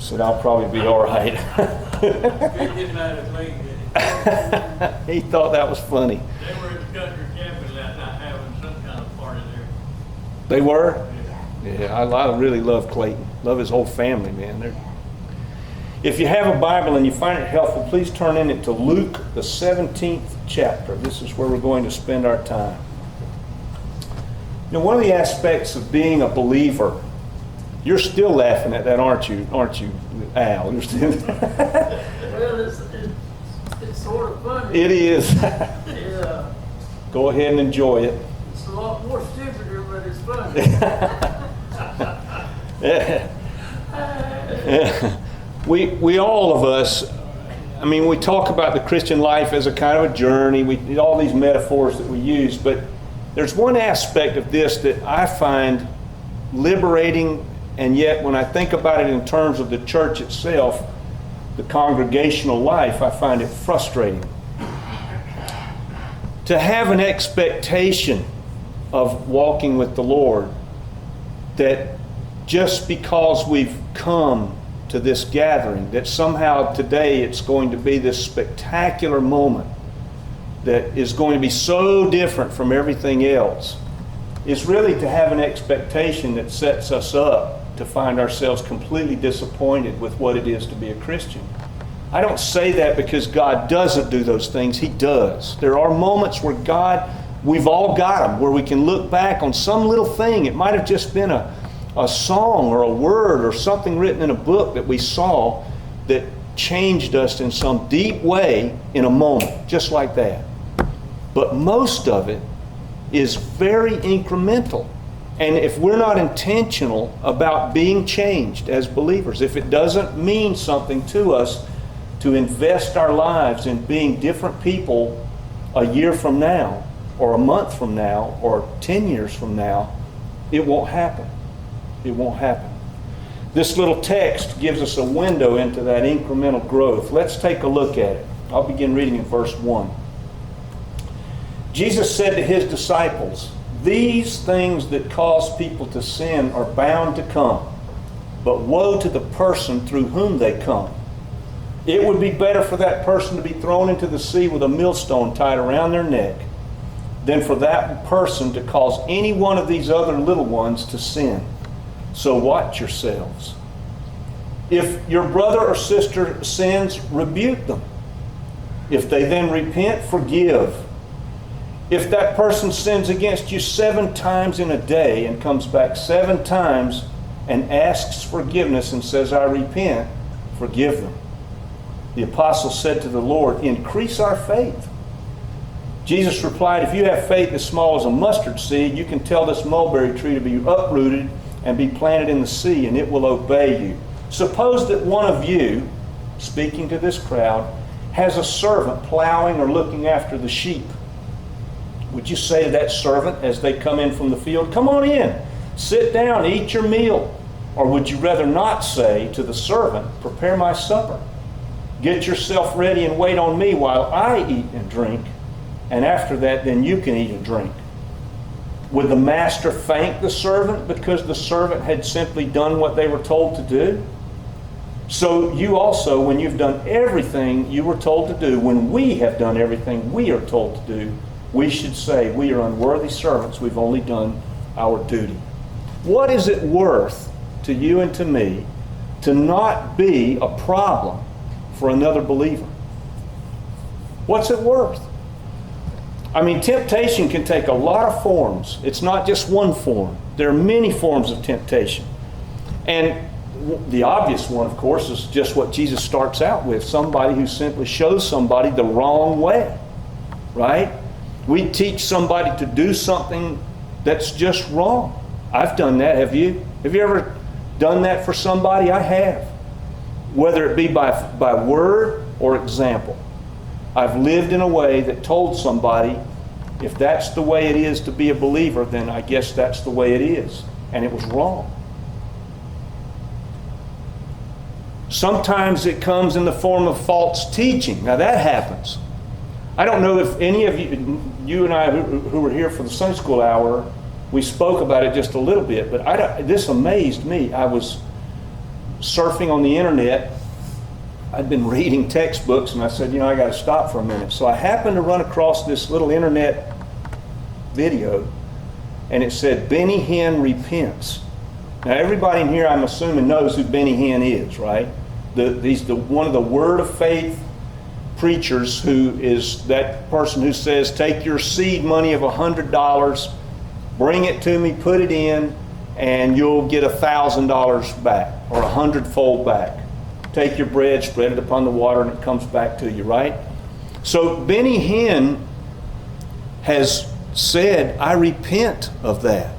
said, I'll probably be all right. He thought that was funny. They were at the country camping that night having some kind of party there. They were? Yeah, I really love Clayton. Love his whole family, man. If you have a Bible and you find it helpful, please turn in it to Luke, the 17th chapter. This is where we're going to spend our time. You know, one of the aspects of being a believer, you're still laughing at that, aren't you, Al? You're still Well, it's sort of funny. It is. Yeah. Go ahead and enjoy it. It's a lot more stupider, but it's funny. We all of us, I mean, we talk about the Christian life as a kind of a journey. We all these metaphors that we use, but there's one aspect of this that I find liberating, and yet when I think about it in terms of the church itself, the congregational life, I find it frustrating. To have an expectation of walking with the Lord, that just because we've come to this gathering, that somehow today it's going to be this spectacular moment that is going to be so different from everything else, is really to have an expectation that sets us up to find ourselves completely disappointed with what it is to be a Christian. I don't say that because God doesn't do those things. He does. There are moments where we've all got them, where we can look back on some little thing. It might have just been a song or a word or something written in a book that we saw that changed us in some deep way in a moment, just like that. But most of it is very incremental. And if we're not intentional about being changed as believers, if it doesn't mean something to us to invest our lives in being different people a year from now, or a month from now, or 10 years from now, it won't happen. It won't happen. This little text gives us a window into that incremental growth. Let's take a look at it. I'll begin reading in verse 1. Jesus said to his disciples, "These things that cause people to sin are bound to come, but woe to the person through whom they come. It would be better for that person to be thrown into the sea with a millstone tied around their neck than for that person to cause any one of these other little ones to sin. So watch yourselves. If your brother or sister sins, rebuke them. If they then repent, forgive. If that person sins against you 7 times in a day and comes back 7 times and asks forgiveness and says, 'I repent,' forgive them." The apostle said to the Lord, "Increase our faith." Jesus replied, "If you have faith as small as a mustard seed, you can tell this mulberry tree to be uprooted and be planted in the sea, and it will obey you. Suppose that one of you," speaking to this crowd, "has a servant plowing or looking after the sheep. Would you say to that servant as they come in from the field, 'Come on in, sit down, eat your meal'? Or would you rather not say to the servant, 'Prepare my supper. Get yourself ready and wait on me while I eat and drink, and after that then you can eat and drink'? Would the master thank the servant because the servant had simply done what they were told to do? So you also, when you've done everything you were told to do, when we have done everything we are told to do, we should say, 'We are unworthy servants, we've only done our duty.'" What is it worth to you and to me to not be a problem for another believer? What's it worth? I mean, temptation can take a lot of forms. It's not just one form. There are many forms of temptation. And the obvious one, of course, is just what Jesus starts out with. Somebody who simply shows somebody the wrong way. Right? We teach somebody to do something that's just wrong. I've done that. Have you? Have you ever done that for somebody? I have. Whether it be by word or example. I've lived in a way that told somebody, if that's the way it is to be a believer, then I guess that's the way it is. And it was wrong. Sometimes it comes in the form of false teaching. Now that happens. I don't know if any of you and I who were here for the Sunday school hour, we spoke about it just a little bit, but this amazed me. I was surfing on the internet. I'd been reading textbooks, and I said, I got to stop for a minute. So I happened to run across this little internet video, and it said, Benny Hinn repents. Now, everybody in here, I'm assuming, knows who Benny Hinn is, right? He's one of the Word of Faith preachers, who is that person who says, take your seed money of $100, bring it to me, put it in, and you'll get $1,000 back, or 100-fold back. Take your bread, spread it upon the water, and it comes back to you, right? So Benny Hinn has said, I repent of that.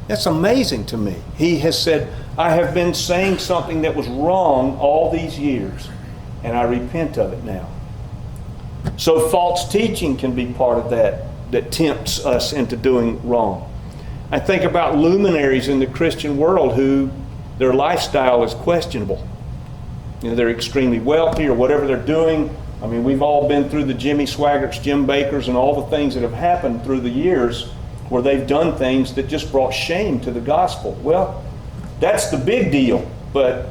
That's amazing to me. He has said, I have been saying something that was wrong all these years, and I repent of it now. So false teaching can be part of that tempts us into doing wrong. I think about luminaries in the Christian world who their lifestyle is questionable. They're extremely wealthy or whatever they're doing. I mean, we've all been through the Jimmy Swaggarts, Jim Bakkers, and all the things that have happened through the years where they've done things that just brought shame to the gospel. Well, that's the big deal, but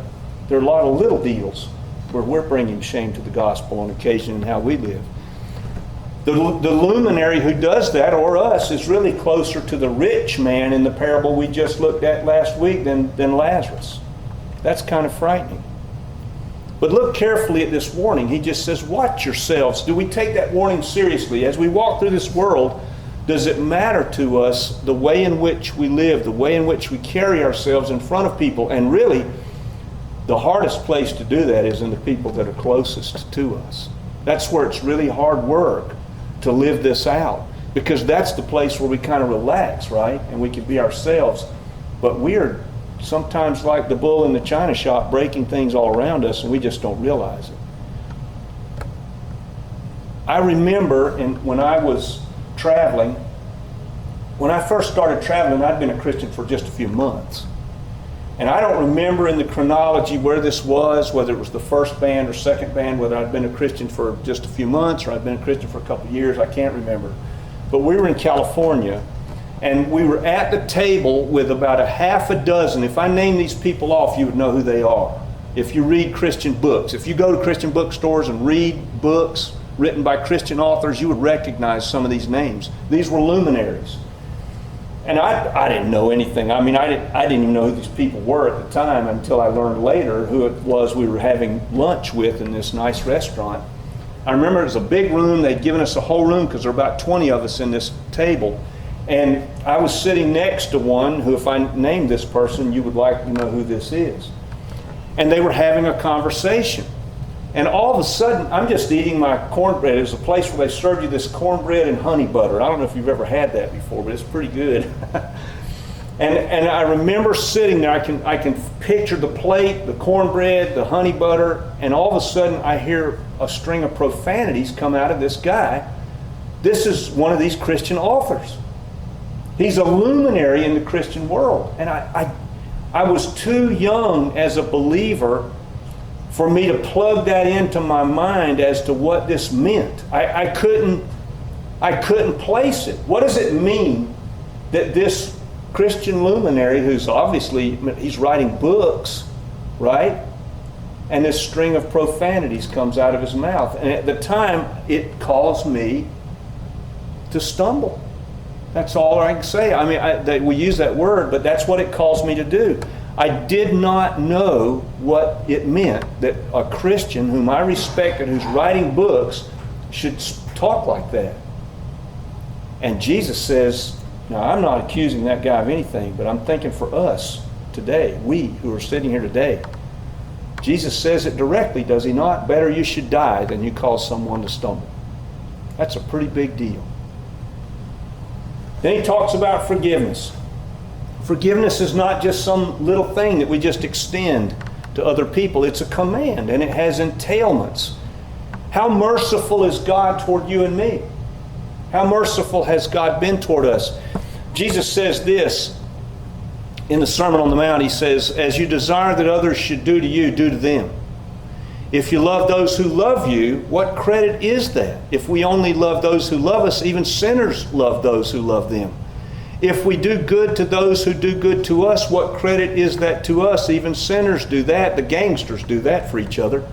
there are a lot of little deals where we're bringing shame to the gospel on occasion in how we live. The luminary who does that, or us, is really closer to the rich man in the parable we just looked at last week than Lazarus. That's kind of frightening. But look carefully at this warning. He just says, watch yourselves. Do we take that warning seriously? As we walk through this world, does it matter to us the way in which we live, the way in which we carry ourselves in front of people? And really, the hardest place to do that is in the people that are closest to us. That's where it's really hard work to live this out, because that's the place where we kind of relax, right? And we can be ourselves. But we are sometimes like the bull in the china shop, breaking things all around us, and we just don't realize it. I remember when I was traveling, when I first started traveling, I'd been a Christian for just a few months. And I don't remember in the chronology where this was, whether it was the first band or second band, whether I'd been a Christian for just a few months or I'd been a Christian for a couple of years. I can't remember. But we were in California, and we were at the table with about a half a dozen. If I name these people off, you would know who they are. If you read Christian books, if you go to Christian bookstores and read books written by Christian authors, you would recognize some of these names. These were luminaries. And I didn't know anything. I mean, I didn't even know who these people were at the time until I learned later who it was we were having lunch with in this nice restaurant. I remember it was a big room. They'd given us a whole room because there were about 20 of us in this table. And I was sitting next to one who, if I named this person, you would like to know who this is. And they were having a conversation. And all of a sudden, I'm just eating my cornbread. It was a place where they served you this cornbread and honey butter. I don't know if you've ever had that before, but it's pretty good. and I remember sitting there. I can picture the plate, the cornbread, the honey butter, and all of a sudden I hear a string of profanities come out of this guy. This is one of these Christian authors. He's a luminary in the Christian world. And I was too young as a believer for me to plug that into my mind as to what this meant. I couldn't place it. What does it mean that this Christian luminary, who's obviously, he's writing books, right? And this string of profanities comes out of his mouth. And at the time, it caused me to stumble. That's all I can say. I mean, we use that word, but that's what it caused me to do. I did not know what it meant that a Christian whom I respected, who's writing books, should talk like that. And Jesus says, now I'm not accusing that guy of anything, but I'm thinking for us today, we who are sitting here today, Jesus says it directly, does he not? Better you should die than you cause someone to stumble. That's a pretty big deal. Then he talks about forgiveness. Forgiveness is not just some little thing that we just extend to other people. It's a command, and it has entailments. How merciful is God toward you and me? How merciful has God been toward us? Jesus says this in the Sermon on the Mount. He says, as you desire that others should do to you, do to them. If you love those who love you, what credit is that? If we only love those who love us, even sinners love those who love them. If we do good to those who do good to us, what credit is that to us? Even sinners do that. The gangsters do that for each other.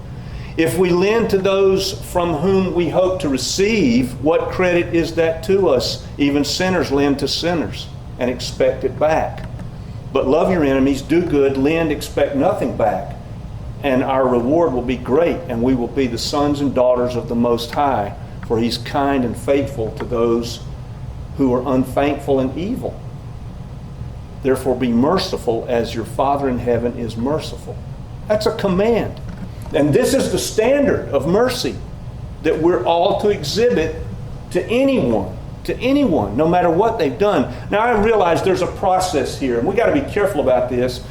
If we lend to those from whom we hope to receive, what credit is that to us? Even sinners lend to sinners and expect it back. But love your enemies, do good, lend, expect nothing back. And our reward will be great, and we will be the sons and daughters of the Most High, for He's kind and faithful to those who are unthankful and evil. Therefore be merciful as your Father in heaven is merciful. That's a command. And this is the standard of mercy that we're all to exhibit to anyone, no matter what they've done. Now I realize there's a process here, and we got to be careful about this.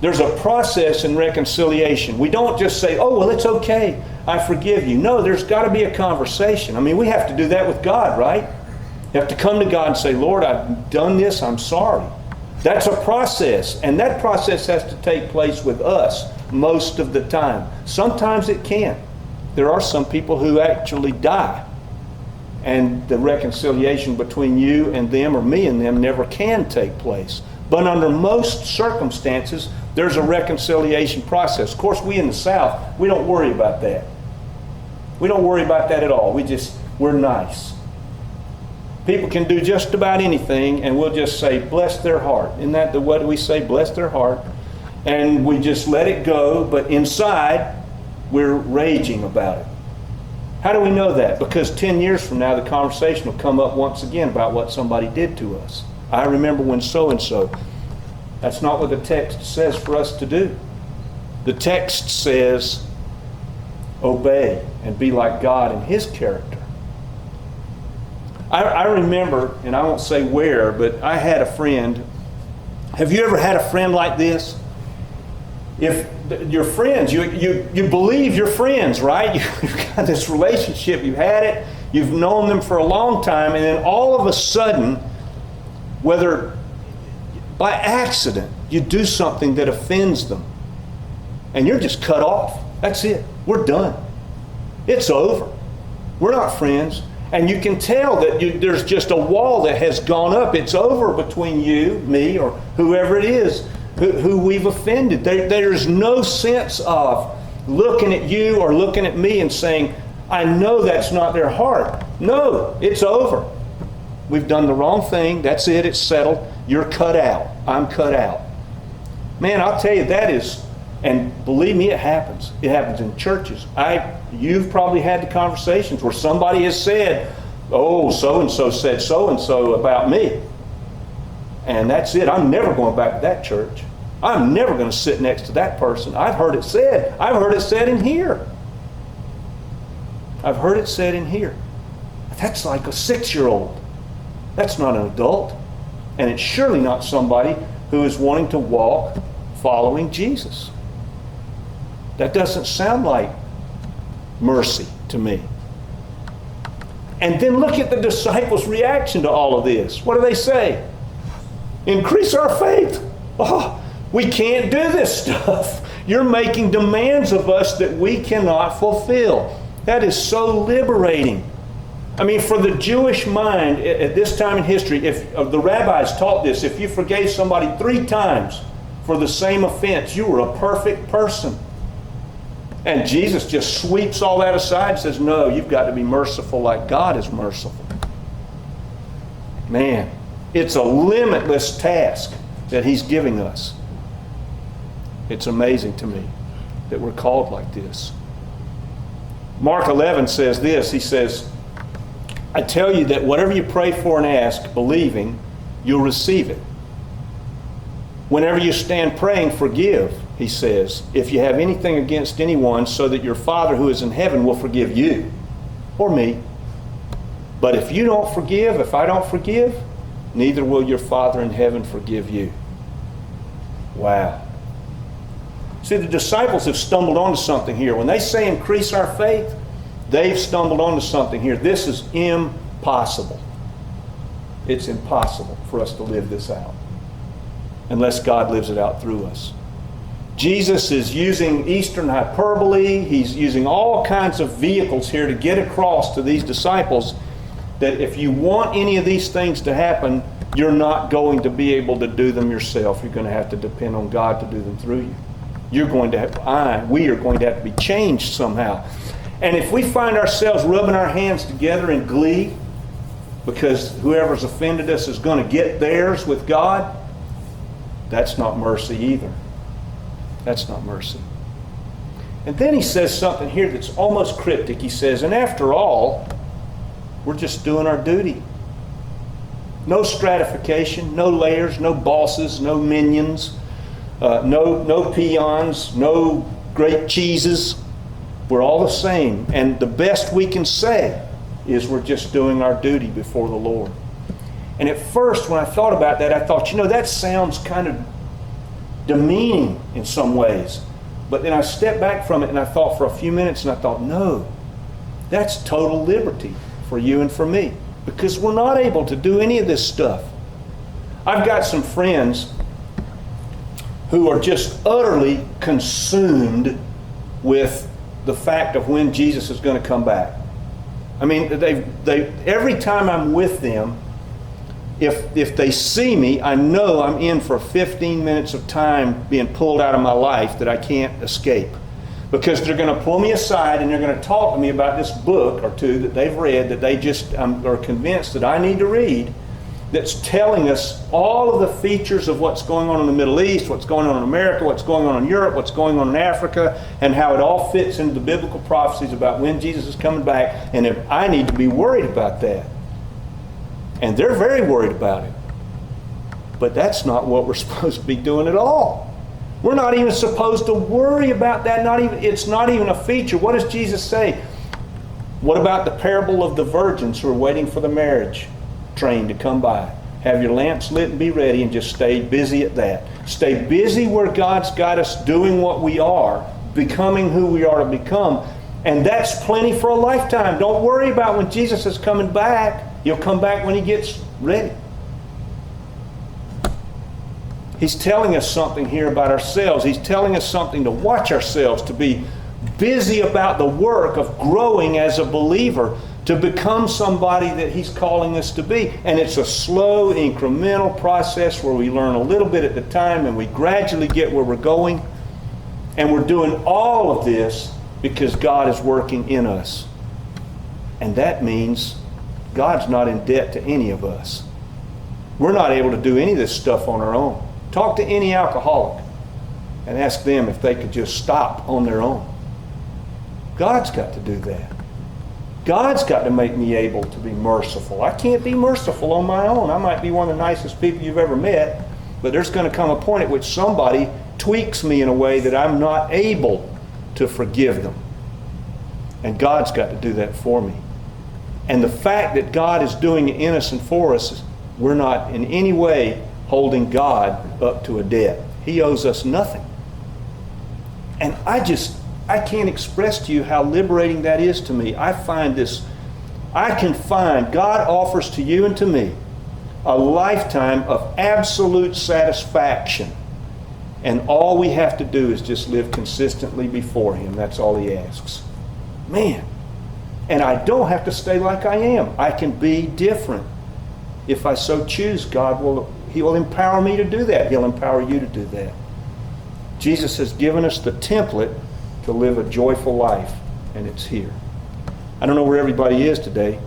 There's a process in reconciliation. We don't just say, oh, well, it's okay, I forgive you. No, there's got to be a conversation. I mean, we have to do that with God, right? You have to come to God and say, Lord, I've done this, I'm sorry. That's a process, and that process has to take place with us most of the time. Sometimes it can't. There are some people who actually die, and the reconciliation between you and them, or me and them, never can take place. But under most circumstances, there's a reconciliation process. Of course, we in the South, we don't worry about that. We don't worry about that at all. We're nice. People can do just about anything, and we'll just say, bless their heart. Isn't that what we say? Bless their heart. And we just let it go, but inside, we're raging about it. How do we know that? Because 10 years from now, the conversation will come up once again about what somebody did to us. I remember when so-and-so. That's not what the text says for us to do. The text says, obey and be like God in His character. I remember, and I won't say where, but I had a friend. Have you ever had a friend like this? If your friends, you believe your friends, right? You've got this relationship, you've had it, you've known them for a long time, and then all of a sudden, whether by accident, you do something that offends them, and you're just cut off. That's it. We're done. It's over. We're not friends. And you can tell that there's just a wall that has gone up. It's over between you, me, or whoever it is who we've offended. There's no sense of looking at you or looking at me and saying, I know that's not their heart. No, it's over. We've done the wrong thing. That's it. It's settled. You're cut out. I'm cut out. Man, I'll tell you, that is, and believe me, it happens. It happens in churches. You've probably had the conversations where somebody has said, oh, so-and-so said so-and-so about me. And that's it. I'm never going back to that church. I'm never going to sit next to that person. I've heard it said. I've heard it said in here. I've heard it said in here. That's like a 6-year-old. That's not an adult. And it's surely not somebody who is wanting to walk following Jesus. That doesn't sound like mercy to me. And then look at the disciples' reaction to all of this. What do they say? Increase our faith. Oh, we can't do this stuff. You're making demands of us that we cannot fulfill. That is so liberating. I mean, for the Jewish mind at this time in history, if the rabbis taught this, if you forgave somebody 3 times for the same offense, you were a perfect person. And Jesus just sweeps all that aside and says, no, you've got to be merciful like God is merciful. Man, it's a limitless task that He's giving us. It's amazing to me that we're called like this. Mark 11 says this. He says, I tell you that whatever you pray for and ask, believing, you'll receive it. Whenever you stand praying, forgive, he says, if you have anything against anyone, so that your Father who is in heaven will forgive you or me. But if you don't forgive, if I don't forgive, neither will your Father in heaven forgive you. Wow. See, the disciples have stumbled onto something here. When they say increase our faith, they've stumbled onto something here. This is impossible. It's impossible for us to live this out unless God lives it out through us. Jesus is using Eastern hyperbole. He's using all kinds of vehicles here to get across to these disciples that if you want any of these things to happen, you're not going to be able to do them yourself. You're going to have to depend on God to do them through you. We are going to have to be changed somehow. And if we find ourselves rubbing our hands together in glee because whoever's offended us is going to get theirs with God, that's not mercy either. That's not mercy. And then he says something here that's almost cryptic. He says, and after all, we're just doing our duty. No stratification, no layers, no bosses, no minions, no peons, no great cheeses. We're all the same. And the best we can say is we're just doing our duty before the Lord. And at first, when I thought about that, I thought, that sounds kind of demeaning in some ways. But then I stepped back from it and I thought for a few minutes and I thought, no, that's total liberty for you and for me. Because we're not able to do any of this stuff. I've got some friends who are just utterly consumed with the fact of when Jesus is going to come back. I mean, every time I'm with them, if they see me, I know I'm in for 15 minutes of time being pulled out of my life that I can't escape. Because they're going to pull me aside and they're going to talk to me about this book or two that they've read that they just are convinced that I need to read, that's telling us all of the features of what's going on in the Middle East, what's going on in America, what's going on in Europe, what's going on in Africa, and how it all fits into the biblical prophecies about when Jesus is coming back, and if I need to be worried about that. And they're very worried about it. But that's not what we're supposed to be doing at all. We're not even supposed to worry about that. It's not even a feature. What does Jesus say? What about the parable of the virgins who are waiting for the marriage train to come by? Have your lamps lit and be ready, and just stay busy at that. Stay busy where God's got us doing what we are, becoming who we are to become. And that's plenty for a lifetime. Don't worry about when Jesus is coming back. He'll come back when he gets ready. He's telling us something here about ourselves. He's telling us something to watch ourselves, to be busy about the work of growing as a believer, to become somebody that he's calling us to be. And it's a slow, incremental process where we learn a little bit at a time and we gradually get where we're going. And we're doing all of this because God is working in us. And that means God's not in debt to any of us. We're not able to do any of this stuff on our own. Talk to any alcoholic and ask them if they could just stop on their own. God's got to do that. God's got to make me able to be merciful. I can't be merciful on my own. I might be one of the nicest people you've ever met, but there's going to come a point at which somebody tweaks me in a way that I'm not able to forgive them. And God's got to do that for me. And the fact that God is doing it in us and for us, we're not in any way holding God up to a debt. He owes us nothing. And I can't express to you how liberating that is to me. God offers to you and to me a lifetime of absolute satisfaction. And all we have to do is just live consistently before him. That's all he asks. Man. And I don't have to stay like I am. I can be different. If I so choose, He will empower me to do that. He'll empower you to do that. Jesus has given us the template to live a joyful life, and it's here. I don't know where everybody is today.